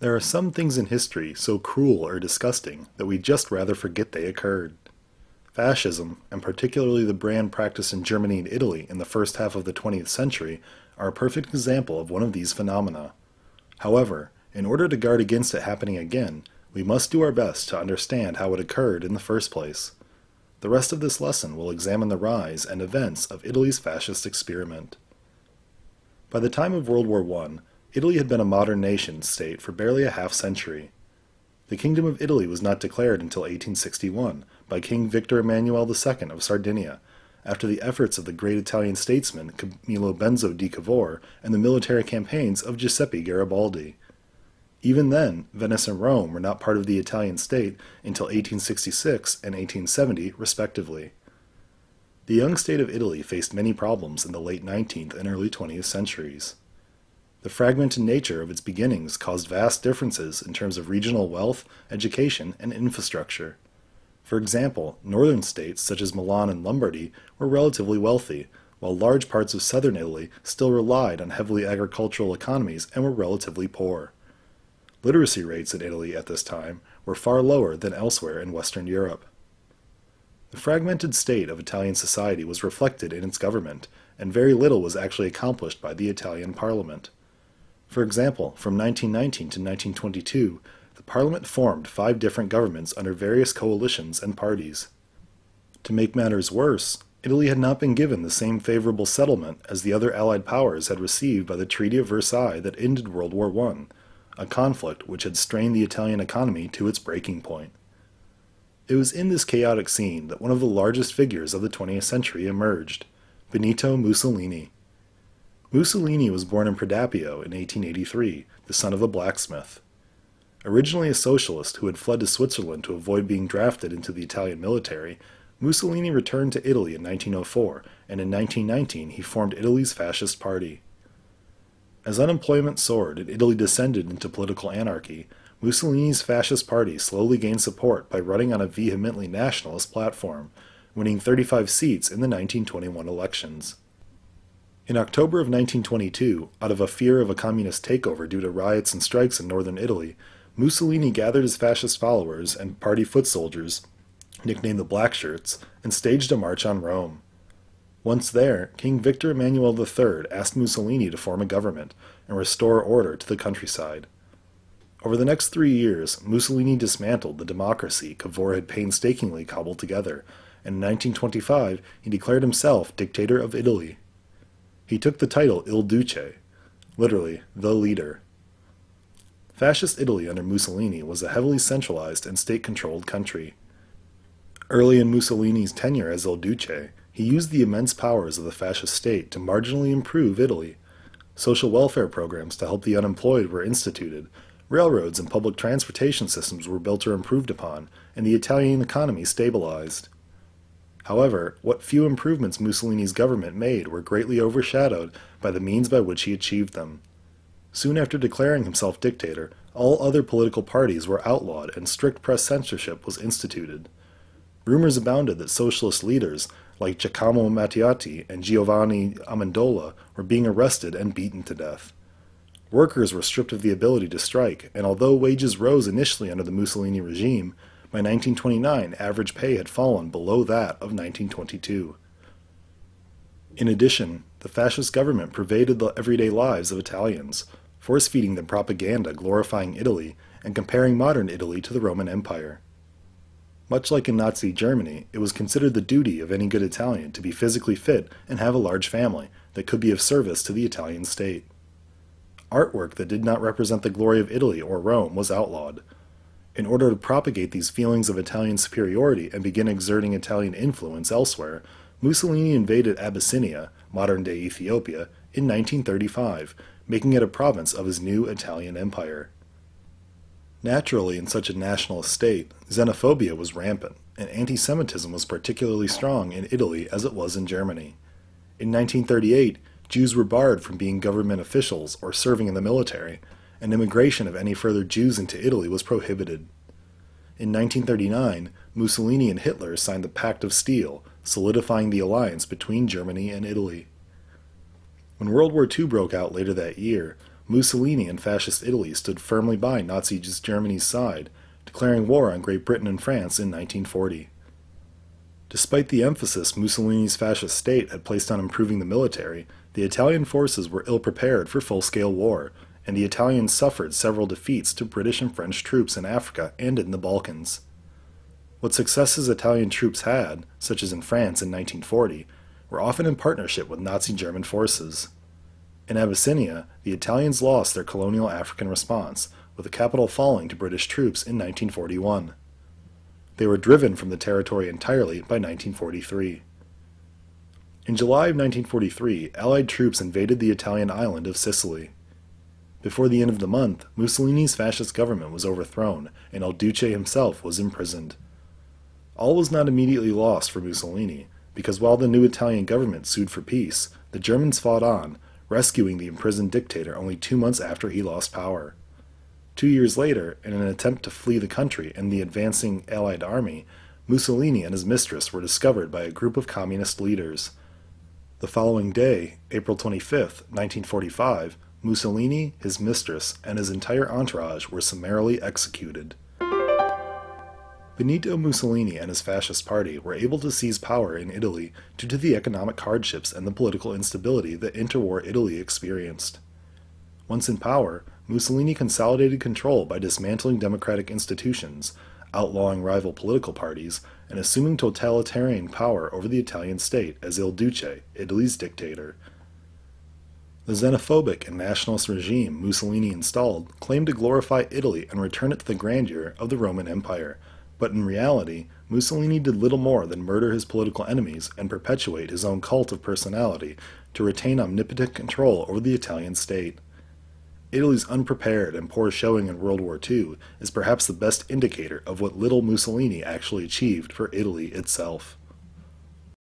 There are some things in history so cruel or disgusting that we'd just rather forget they occurred. Fascism, and particularly the brand practiced in Germany and Italy in the first half of the 20th century, are a perfect example of one of these phenomena. However, in order to guard against it happening again, we must do our best to understand how it occurred in the first place. The rest of this lesson will examine the rise and events of Italy's fascist experiment. By the time of World War I, Italy had been a modern nation-state for barely a half-century. The Kingdom of Italy was not declared until 1861 by King Victor Emmanuel II of Sardinia, after the efforts of the great Italian statesman Camillo Benso di Cavour and the military campaigns of Giuseppe Garibaldi. Even then, Venice and Rome were not part of the Italian state until 1866 and 1870, respectively. The young state of Italy faced many problems in the late 19th and early 20th centuries. The fragmented nature of its beginnings caused vast differences in terms of regional wealth, education, and infrastructure. For example, northern states such as Milan and Lombardy were relatively wealthy, while large parts of southern Italy still relied on heavily agricultural economies and were relatively poor. Literacy rates in Italy at this time were far lower than elsewhere in Western Europe. The fragmented state of Italian society was reflected in its government, and very little was actually accomplished by the Italian parliament. For example, from 1919 to 1922, the parliament formed 5 different governments under various coalitions and parties. To make matters worse, Italy had not been given the same favorable settlement as the other Allied powers had received by the Treaty of Versailles that ended World War I, a conflict which had strained the Italian economy to its breaking point. It was in this chaotic scene that one of the largest figures of the 20th century emerged, Benito Mussolini. Mussolini was born in Predappio in 1883, the son of a blacksmith. Originally a socialist who had fled to Switzerland to avoid being drafted into the Italian military, Mussolini returned to Italy in 1904, and in 1919 he formed Italy's fascist party. As unemployment soared and Italy descended into political anarchy, Mussolini's fascist party slowly gained support by running on a vehemently nationalist platform, winning 35 seats in the 1921 elections. In October of 1922, out of a fear of a communist takeover due to riots and strikes in northern Italy, Mussolini gathered his fascist followers and party foot soldiers, nicknamed the Black Shirts, and staged a march on Rome. Once there, King Victor Emmanuel III asked Mussolini to form a government and restore order to the countryside. Over the next 3 years, Mussolini dismantled the democracy Cavour had painstakingly cobbled together, and in 1925 he declared himself dictator of Italy. He took the title Il Duce, literally, the leader. Fascist Italy under Mussolini was a heavily centralized and state-controlled country. Early in Mussolini's tenure as Il Duce, he used the immense powers of the fascist state to marginally improve Italy. Social welfare programs to help the unemployed were instituted, railroads and public transportation systems were built or improved upon, and the Italian economy stabilized. However, what few improvements Mussolini's government made were greatly overshadowed by the means by which he achieved them. Soon after declaring himself dictator, all other political parties were outlawed and strict press censorship was instituted. Rumors abounded that socialist leaders like Giacomo Matteotti and Giovanni Amendola were being arrested and beaten to death. Workers were stripped of the ability to strike, and although wages rose initially under the Mussolini regime, by 1929 average pay had fallen below that of 1922. In addition, the fascist government pervaded the everyday lives of Italians, force-feeding them propaganda glorifying Italy and comparing modern Italy to the Roman Empire. Much like in Nazi Germany, it was considered the duty of any good Italian to be physically fit and have a large family that could be of service to the Italian state. Artwork that did not represent the glory of Italy or Rome was outlawed. In order to propagate these feelings of Italian superiority and begin exerting Italian influence elsewhere, Mussolini invaded Abyssinia, modern-day Ethiopia, in 1935, making it a province of his new Italian empire. Naturally, in such a nationalist state, xenophobia was rampant, and anti-Semitism was particularly strong in Italy as it was in Germany. In 1938, Jews were barred from being government officials or serving in the military, and immigration of any further Jews into Italy was prohibited. In 1939, Mussolini and Hitler signed the Pact of Steel, solidifying the alliance between Germany and Italy. When World War II broke out later that year, Mussolini and Fascist Italy stood firmly by Nazi Germany's side, declaring war on Great Britain and France in 1940. Despite the emphasis Mussolini's fascist state had placed on improving the military, the Italian forces were ill-prepared for full-scale war, and the Italians suffered several defeats to British and French troops in Africa and in the Balkans. What successes Italian troops had, such as in France in 1940, were often in partnership with Nazi German forces. In Abyssinia, the Italians lost their colonial African response, with the capital falling to British troops in 1941. They were driven from the territory entirely by 1943. In July of 1943, Allied troops invaded the Italian island of Sicily. Before the end of the month, Mussolini's fascist government was overthrown, and El Duce himself was imprisoned. All was not immediately lost for Mussolini, because while the new Italian government sued for peace, the Germans fought on, rescuing the imprisoned dictator only 2 months after he lost power. 2 years later, in an attempt to flee the country and the advancing Allied army, Mussolini and his mistress were discovered by a group of communist leaders. The following day, April 25, 1945, Mussolini, his mistress, and his entire entourage were summarily executed. Benito Mussolini and his fascist party were able to seize power in Italy due to the economic hardships and the political instability that interwar Italy experienced. Once in power, Mussolini consolidated control by dismantling democratic institutions, outlawing rival political parties, and assuming totalitarian power over the Italian state as Il Duce, Italy's dictator. The xenophobic and nationalist regime Mussolini installed claimed to glorify Italy and return it to the grandeur of the Roman Empire, but in reality, Mussolini did little more than murder his political enemies and perpetuate his own cult of personality to retain omnipotent control over the Italian state. Italy's unprepared and poor showing in World War II is perhaps the best indicator of what little Mussolini actually achieved for Italy itself.